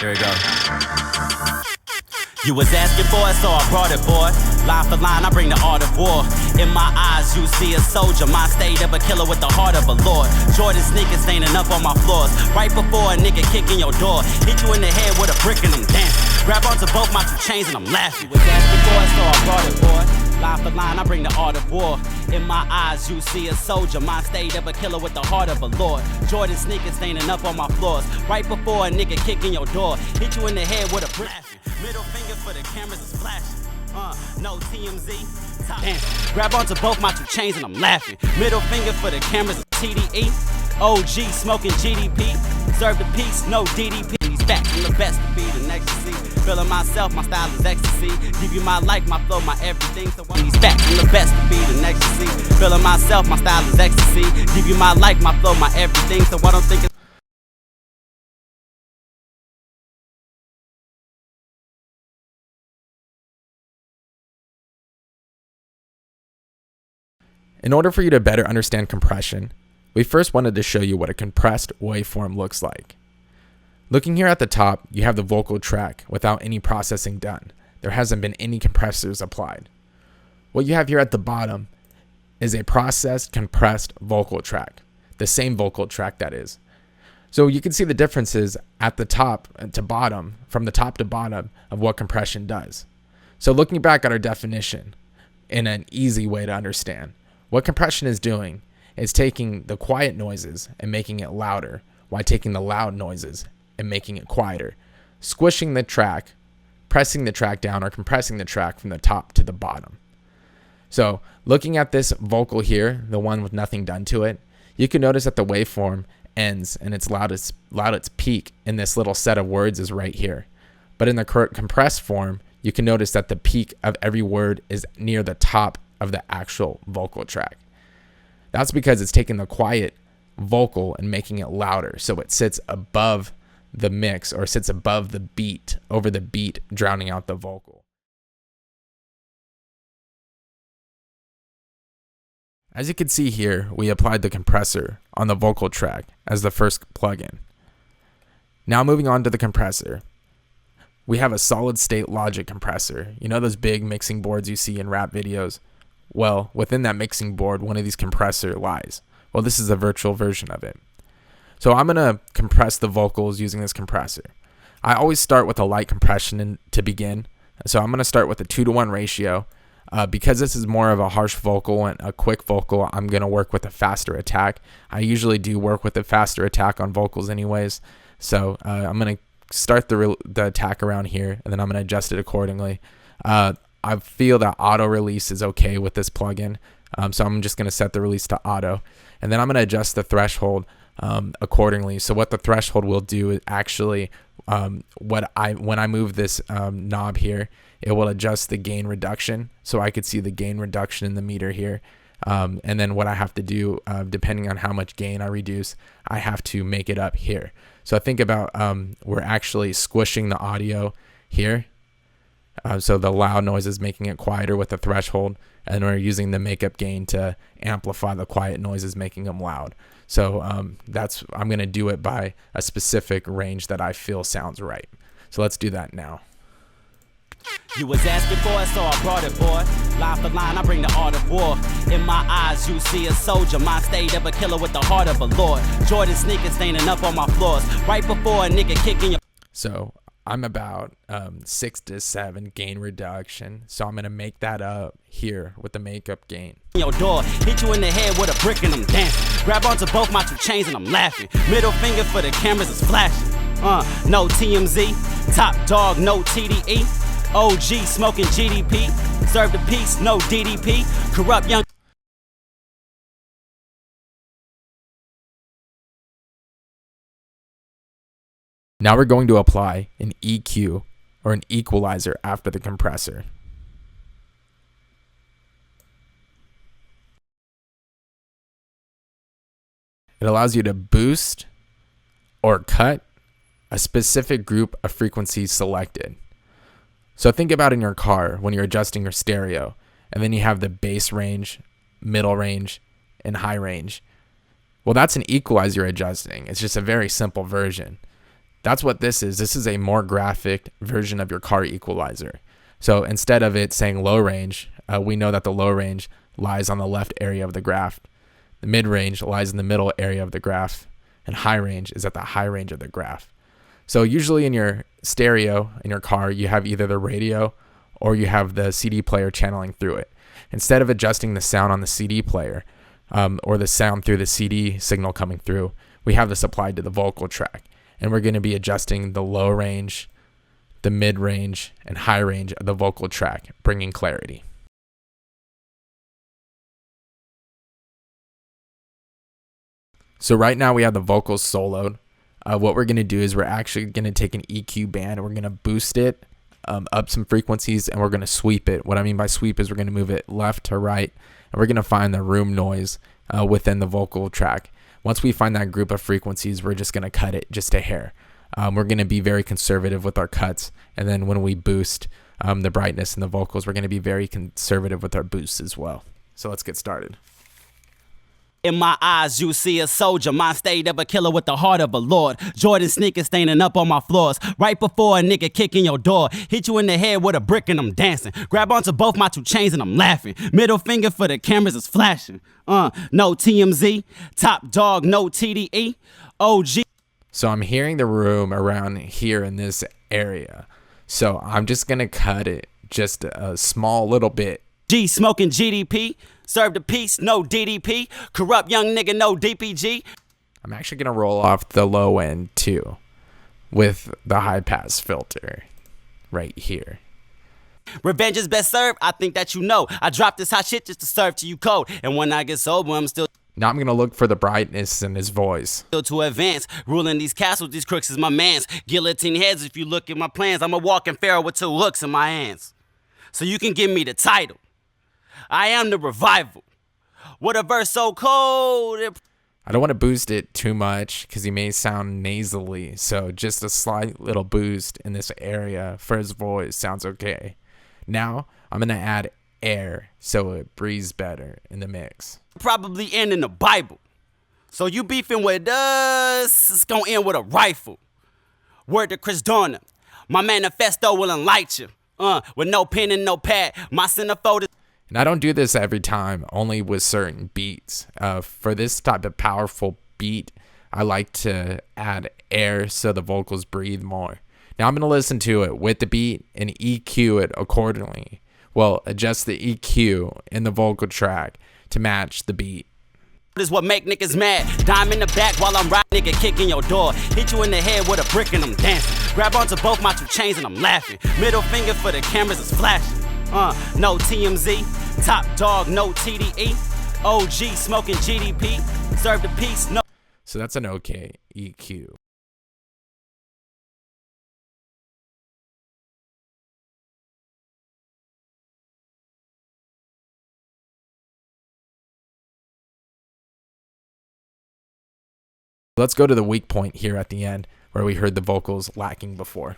Here we go. You was asking for it, so I brought it, boy. Line for line, I bring the art of war. In my eyes, you see a soldier. Mind state of a killer with the heart of a lord. Jordan sneakers staining up on my floors. Right before a nigga kicking your door. Hit you in the head with a brick and I'm dancing. Grab onto both my two chains and I'm laughing. You was asking for it, so I brought it, boy. Line for line, I bring the art of war. In my eyes, you see a soldier. Mind state of a killer with the heart of a lord. Jordan sneakers staining up on my floors. Right before a nigga kicking your door. Hit you in the head with a brick. Middle finger for the cameras is flashing. No TMZ. Damn. Grab onto both my two chains and I'm laughing. Middle finger for the cameras is TDE. OG smoking GDP. Serve the peace, no DDP. These facts from the best to be the next to see. Feeling myself, my style is ecstasy. Give you my life, my flow, my everything. So one these facts from the best to be the next to see. Feeling myself, my style is ecstasy. Give you my life, my flow, my everything. So I don't think it's In order for you to better understand compression, we first wanted to show you what a compressed waveform looks like. Looking here at the top, you have the vocal track without any processing done. There hasn't been any compressors applied. What you have here at the bottom is a processed, compressed vocal track. The same vocal track, that is. So you can see the differences at the top to bottom, from the top to bottom, of what compression does. So looking back at our definition in an easy way to understand, what compression is doing is taking the quiet noises and making it louder, while taking the loud noises and making it quieter, squishing the track, pressing the track down, or compressing the track from the top to the bottom. So looking at this vocal here, the one with nothing done to it, you can notice that the waveform ends and its loudest peak in this little set of words is right here. But in the compressed form, you can notice that the peak of every word is near the top of the actual vocal track. That's because it's taking the quiet vocal and making it louder, so it sits above the mix, or sits above the beat, over the beat, drowning out the vocal. As you can see here, we applied the compressor on the vocal track as the first plugin. Now moving on to the compressor. We have a solid state logic compressor. You know those big mixing boards you see in rap videos? Well, within that mixing board, one of these compressor lies. Well, this is a virtual version of it. So I'm going to compress the vocals using this compressor. I always start with a light compression to begin. So I'm going to start with a 2-to-1 ratio. Because this is more of a harsh vocal and a quick vocal, I'm going to work with a faster attack. I usually do work with a faster attack on vocals anyways. So I'm going to start the attack around here, and then I'm going to adjust it accordingly. I feel that auto release is okay with this plugin. So I'm just going to set the release to auto, and then I'm going to adjust the threshold accordingly. So what the threshold will do is actually, when I move this knob here, it will adjust the gain reduction. So I could see the gain reduction in the meter here. And then what I have to do, depending on how much gain I reduce, I have to make it up here. So I think about, we're actually squishing the audio here. So the loud noise is making it quieter with the threshold, and we're using the makeup gain to amplify the quiet noises, making them loud. So I'm going to do it by a specific range that I feel sounds right. So let's do that now. You was asking for it, so I brought it, boy. Line for line, I bring the art of war. In my eyes, you see a soldier. Mind state of a killer with the heart of a lord. Jordan sneakers staining up on my floors. Right before a nigga kicking your... So I'm about 6 to 7 gain reduction. So I'm going to make that up here with the makeup gain. Your door, hit you in the head with a brick and I'm dancing. Grab onto both my two chains and I'm laughing. Middle finger for the cameras is flashing. No TMZ. Top dog, no TDE. OG smoking GDP. Serve the peace, no DDP. Corrupt young... Now we're going to apply an EQ, or an equalizer, after the compressor. It allows you to boost or cut a specific group of frequencies selected. So think about in your car when you're adjusting your stereo, and then you have the bass range, middle range, and high range. Well, that's an equalizer you're adjusting. It's just a very simple version. That's what this is. This is a more graphic version of your car equalizer. So instead of it saying low range, we know that the low range lies on the left area of the graph. The mid range lies in the middle area of the graph, and high range is at the high range of the graph. So usually in your stereo, in your car, you have either the radio or you have the CD player channeling through it. Instead of adjusting the sound on the CD player or the sound through the CD signal coming through, we have this applied to the vocal track. And we're going to be adjusting the low range, the mid range, and high range of the vocal track, bringing clarity. So right now we have the vocals soloed. What we're going to do is we're actually going to take an EQ band and we're going to boost it up some frequencies, and we're going to sweep it. What I mean by sweep is we're going to move it left to right, and we're going to find the room noise within the vocal track. Once we find that group of frequencies, we're just going to cut it just a hair. We're going to be very conservative with our cuts, and then when we boost the brightness in the vocals, we're going to be very conservative with our boosts as well. So let's get started. In my eyes, you see a soldier, mind state of a killer with the heart of a lord. Jordan sneakers staining up on my floors. Right before a nigga kicking your door. Hit you in the head with a brick and I'm dancing. Grab onto both my 2 chains and I'm laughing. Middle finger for the cameras is flashing. No TMZ, top dog, no TDE, OG. So I'm hearing the room around here in this area. So I'm just going to cut it just a small little bit. G smoking GDP, serve the peace, no DDP, corrupt young nigga, no DPG. I'm actually going to roll off the low end too with the high pass filter right here. Revenge is best served, I think that you know. I dropped this hot shit just to serve to you cold. And when I get sober, I'm still Now I'm going to look for the brightness in his voice. to advance. Ruling these castles, these crooks is my mans. Guillotine heads, if you look at my plans, I'm a walking pharaoh with 2 hooks in my hands. So you can give me the title. I am the revival. What a verse so cold. I don't want to boost it too much because he may sound nasally. So just a slight little boost in this area for his voice sounds okay. Now I'm going to add air so it breathes better in the mix. Probably end in the Bible. So you beefing with us, it's gonna end with a rifle. Word to Chris Dorner. My manifesto will enlighten you. With no pen and no pad. My centerfold is. And I don't do this every time, only with certain beats. For this type of powerful beat, I like to add air so the vocals breathe more. Now I'm going to listen to it with the beat and EQ it accordingly. Well, adjust the EQ in the vocal track to match the beat. Is what make niggas mad. Dime in the back while I'm riding, nigga kicking your door. Hit you in the head with a brick and I'm dancing. Grab onto both my 2 chains and I'm laughing. Middle finger for the cameras is flashing. No TMZ, top dog, no TDE, OG smoking GDP, serve the peace, no. So that's an okay EQ. Let's go to the weak point here at the end where we heard the vocals lacking before.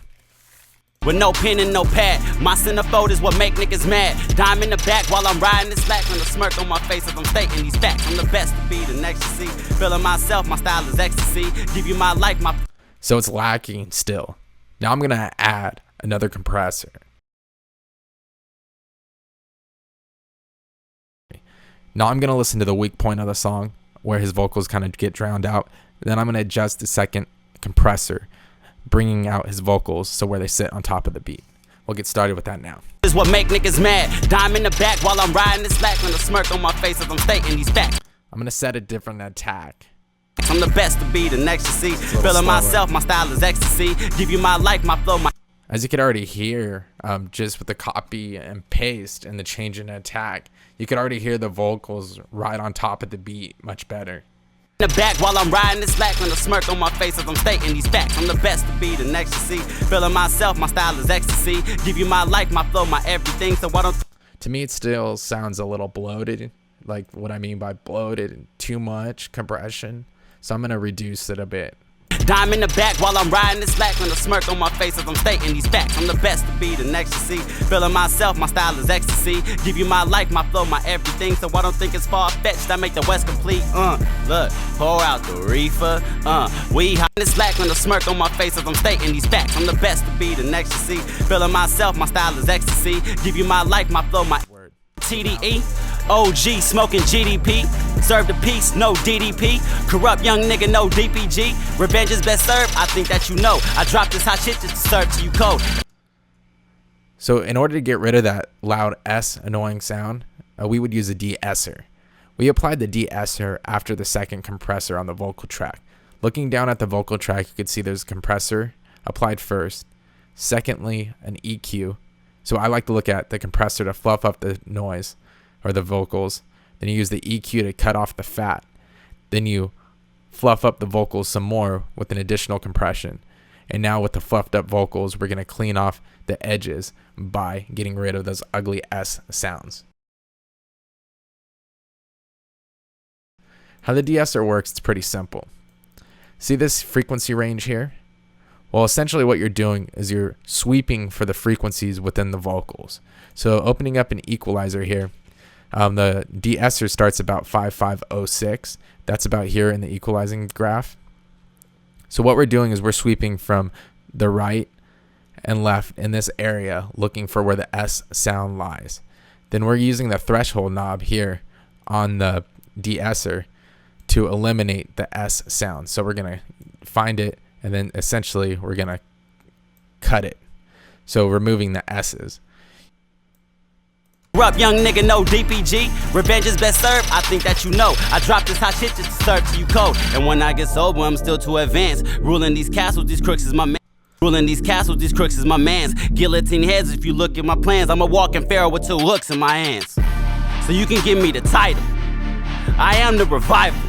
With no pen and no pad, my centerfold is what make niggas mad. Dime in the back while I'm riding this slack, and a smirk on my face as I'm stating these facts. I'm the best to be the next to see. Feeling myself, my style is ecstasy. Give you my life, my. So it's lacking still. Now I'm gonna add another compressor. Now I'm gonna listen to the weak point of the song where his vocals kind of get drowned out. Then I'm gonna adjust the second compressor, bringing out his vocals so where they sit on top of the beat. We'll get started with that now. Is what make niggas mad. Dime in the back while I'm riding this slack, and a smirk on my face as I'm stating these facts. I'm gonna set a different attack. I'm the best to be the next to see. Feeling myself, my style is ecstasy. Give you my life, my flow, my. As you could already hear, just with the copy and paste and the change in attack, you could already hear the vocals right on top of the beat much better. In the back while I'm riding this slack, and a smirk on my face as I'm stating these facts. I'm the best to be the next to see. Feeling myself, my style is ecstasy. Give you my life, my flow, my everything. So why don't. To me, it still sounds a little bloated. Like what I mean by bloated, too much compression. So I'm gonna reduce it a bit. Dime in the back while I'm riding this slack, with a smirk on my face as I'm stating these facts. I'm the best to be the next to see. Feeling myself, my style is ecstasy. Give you my life, my flow, my everything. So I don't think it's far-fetched, I make the West complete. Look, pour out the reefer. We hot in this slack, with a smirk on my face as I'm stating these facts. I'm the best to be the next to see. Feeling myself, my style is ecstasy. Give you my life, my flow, my TDE. OG smoking GDP. Serve the peace, no DDP. Corrupt young nigga, no DPG. Revenge is best served, I think that you know. I dropped this hot shit just to serve to you cold. So in order to get rid of that loud S annoying sound, we would use a DeEsser. We applied the DeEsser after the second compressor on the vocal track. Looking down at the vocal track, you could see there's a compressor applied first. Secondly, an EQ. So I like to look at the compressor to fluff up the noise or the vocals. Then you use the EQ to cut off the fat. Then you fluff up the vocals some more with an additional compression. And now with the fluffed up vocals, we're going to clean off the edges by getting rid of those ugly S sounds. How the DeEsser works, it's pretty simple. See this frequency range here? Well, essentially what you're doing is you're sweeping for the frequencies within the vocals. So opening up an equalizer here, the DeEsser starts about 5506. That's about here in the equalizing graph. So what we're doing is we're sweeping from the right and left in this area, looking for where the S sound lies. Then we're using the threshold knob here on the DeEsser to eliminate the S sound. So we're going to find it, and then essentially we're going to cut it. So removing the S's. Corrupt young nigga, no DPG. Revenge is best served, I think that you know. I dropped this hot shit just to serve to you cold. And when I get sober, I'm still too advanced. Ruling these castles, these crooks is my man. Ruling these castles, these crooks is my mans. Guillotine heads, if you look at my plans. I'm a walking pharaoh with 2 hooks in my hands. So you can give me the title. I am the revival.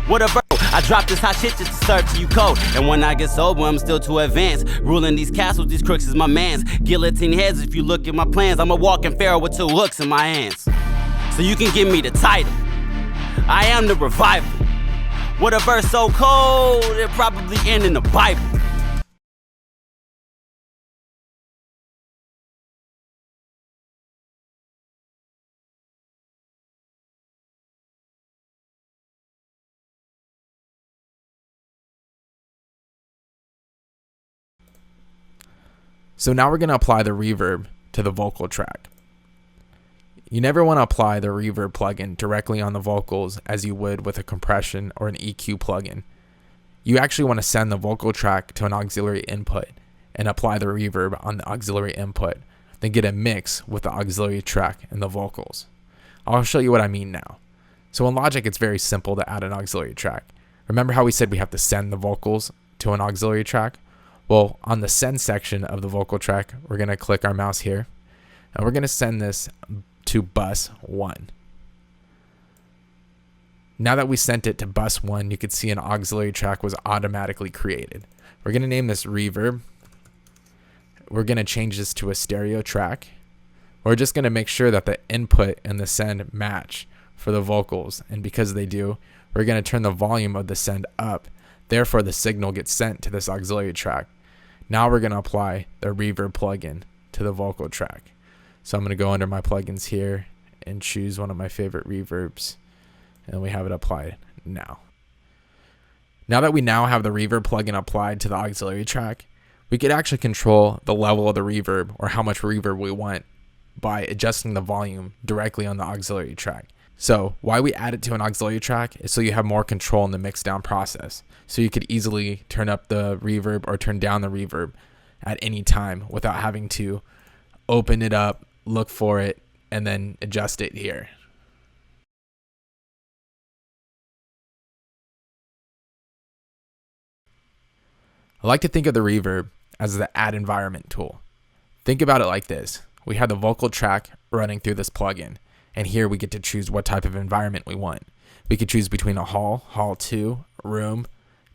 What a bro, I dropped this hot shit just to serve to you cold. And when I get sober, I'm still too advanced. Ruling these castles, these crooks is my mans. Guillotine heads, if you look at my plans. I'm a walking pharaoh with 2 hooks in my hands. So you can give me the title. I am the revival. What a verse so cold, it probably end in the Bible. So now we're going to apply the reverb to the vocal track. You never want to apply the reverb plugin directly on the vocals as you would with a compression or an EQ plugin. You actually want to send the vocal track to an auxiliary input and apply the reverb on the auxiliary input, then get a mix with the auxiliary track and the vocals. I'll show you what I mean now. So in Logic, it's very simple to add an auxiliary track. Remember how we said we have to send the vocals to an auxiliary track? Well, on the send section of the vocal track, we're going to click our mouse here, and we're going to send this to bus 1. Now that we sent it to bus 1, you can see an auxiliary track was automatically created. We're going to name this reverb. We're going to change this to a stereo track. We're just going to make sure that the input and the send match for the vocals, and because they do, we're going to turn the volume of the send up. Therefore, the signal gets sent to this auxiliary track. Now we're going to apply the reverb plugin to the vocal track. So I'm going to go under my plugins here and choose one of my favorite reverbs. And we have it applied now. Now that we now have the reverb plugin applied to the auxiliary track, we could actually control the level of the reverb or how much reverb we want by adjusting the volume directly on the auxiliary track. So why we add it to an auxiliary track is so you have more control in the mix down process. So you could easily turn up the reverb or turn down the reverb at any time without having to open it up, look for it, and then adjust it here. I like to think of the reverb as the add environment tool. Think about it like this. We have the vocal track running through this plugin. And here we get to choose what type of environment we want. We could choose between a hall, hall 2, room,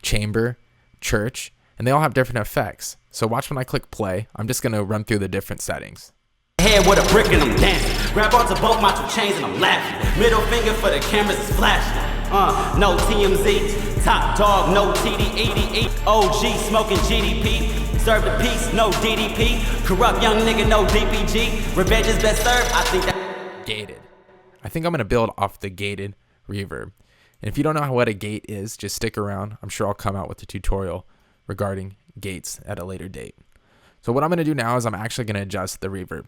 chamber, church, and they all have different effects. So watch when I click play. I'm just going to run through the different settings. Head with a brick and I'm dancing. Grab onto both my 2 chains and I'm laughing. Middle finger for the cameras is flashing. No TMZ, top dog, no TD, OG, smoking GDP. Serve the peace, no DDP. Corrupt young nigga, no DPG. Revenge is best served, I think that. Gated. I think I'm going to build off the gated reverb. And if you don't know what a gate is, just stick around. I'm sure I'll come out with a tutorial regarding gates at a later date. So what I'm going to do now is I'm actually going to adjust the reverb.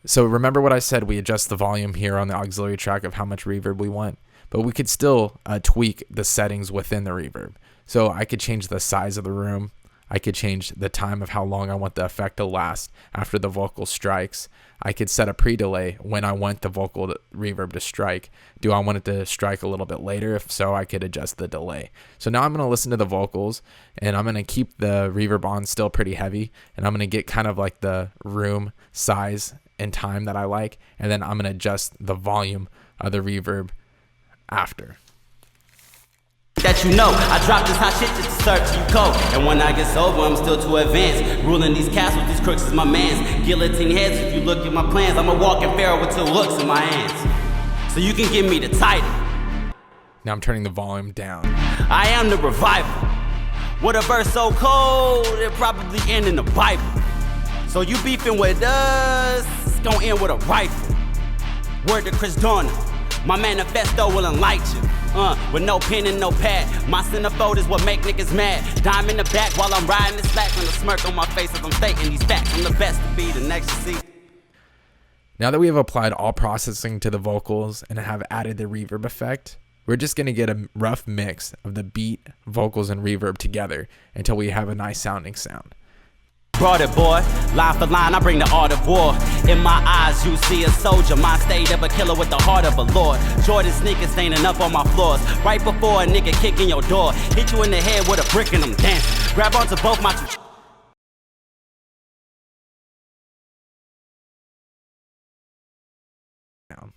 So remember what I said, we adjust the volume here on the auxiliary track of how much reverb we want, but we could still tweak the settings within the reverb. So I could change the size of the room. I could change the time of how long I want the effect to last after the vocal strikes. I could set a pre-delay when I want the vocal reverb to strike. Do I want it to strike a little bit later? If so, I could adjust the delay. So now I'm going to listen to the vocals, and I'm going to keep the reverb on still pretty heavy, and I'm going to get kind of like the room size and time that I like, and then I'm going to adjust the volume of the reverb after. That you know, I drop this hot shit just to serve to you cold. And when I get sober, I'm still too advanced. Ruling these castles, these crooks is my mans. Guillotine heads, if you look at my plans, I'm a walking pharaoh with 2 hooks in my hands. So you can give me the title. Now I'm turning the volume down. I am the revival. With a verse so cold, it probably end in the Bible. So you beefing with us, it's gonna end with a rifle. Word to Chris Dorner, my manifesto will enlighten you. With no pen and no pad, my centerfold is what make niggas mad. Dime in the back while I'm riding this slack, and a smirk on my face as I'm stating these facts. I'm the best to be the next to see. Now that we have applied all processing to the vocals and have added the reverb effect, we're just going to get a rough mix of the beat, vocals, and reverb together until we have a nice sounding sound. Brought it, boy. Line for line, I bring the art of war. In my eyes, you see a soldier. My state of a killer with the heart of a lord. Jordan sneakers staining up on my floors. Right before a nigga kick in your door. Hit you in the head with a brick and I'm dancing. Grab onto both my two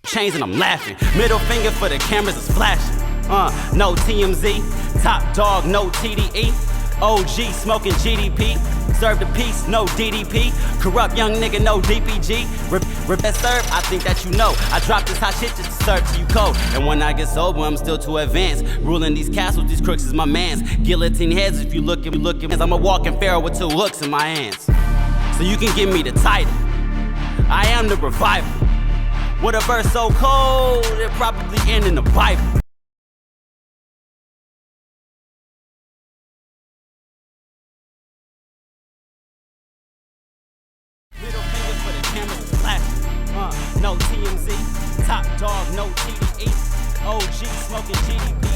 chains and I'm laughing. Middle finger for the cameras is flashing. No TMZ. Top dog, no TDE. OG, smoking GDP. Serve the peace, no DDP. Corrupt young nigga, no DPG. Best serve, I think that you know. I drop this hot shit just to serve to you cold. And when I get sober, I'm still too advanced. Ruling these castles, these crooks is my mans. Guillotine heads, if you look at me, I'm a walking pharaoh with 2 hooks in my hands. So you can give me the title. I am the revival. With a verse so cold, it probably end in the Bible. No TMZ, top dog, no TDE, OG, smoking GDP,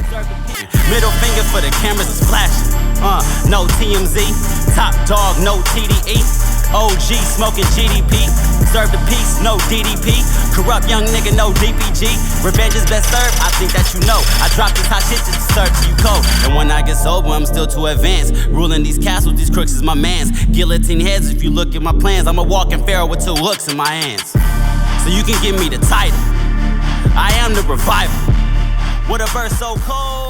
serve the peace. Middle finger for the cameras is flashing. No TMZ, top dog, no TDE, OG, smoking GDP, serve the peace, no DDP. Corrupt young nigga, no DPG. Revenge is best served, I think that you know. I drop this hot shit just to serve to you cold. And when I get sober, I'm still too advanced. Ruling these castles, these crooks is my mans. Guillotine heads, if you look at my plans, I'm a walking pharaoh with 2 hooks in my hands. So you can give me the title. I am the revival. With a verse so cold.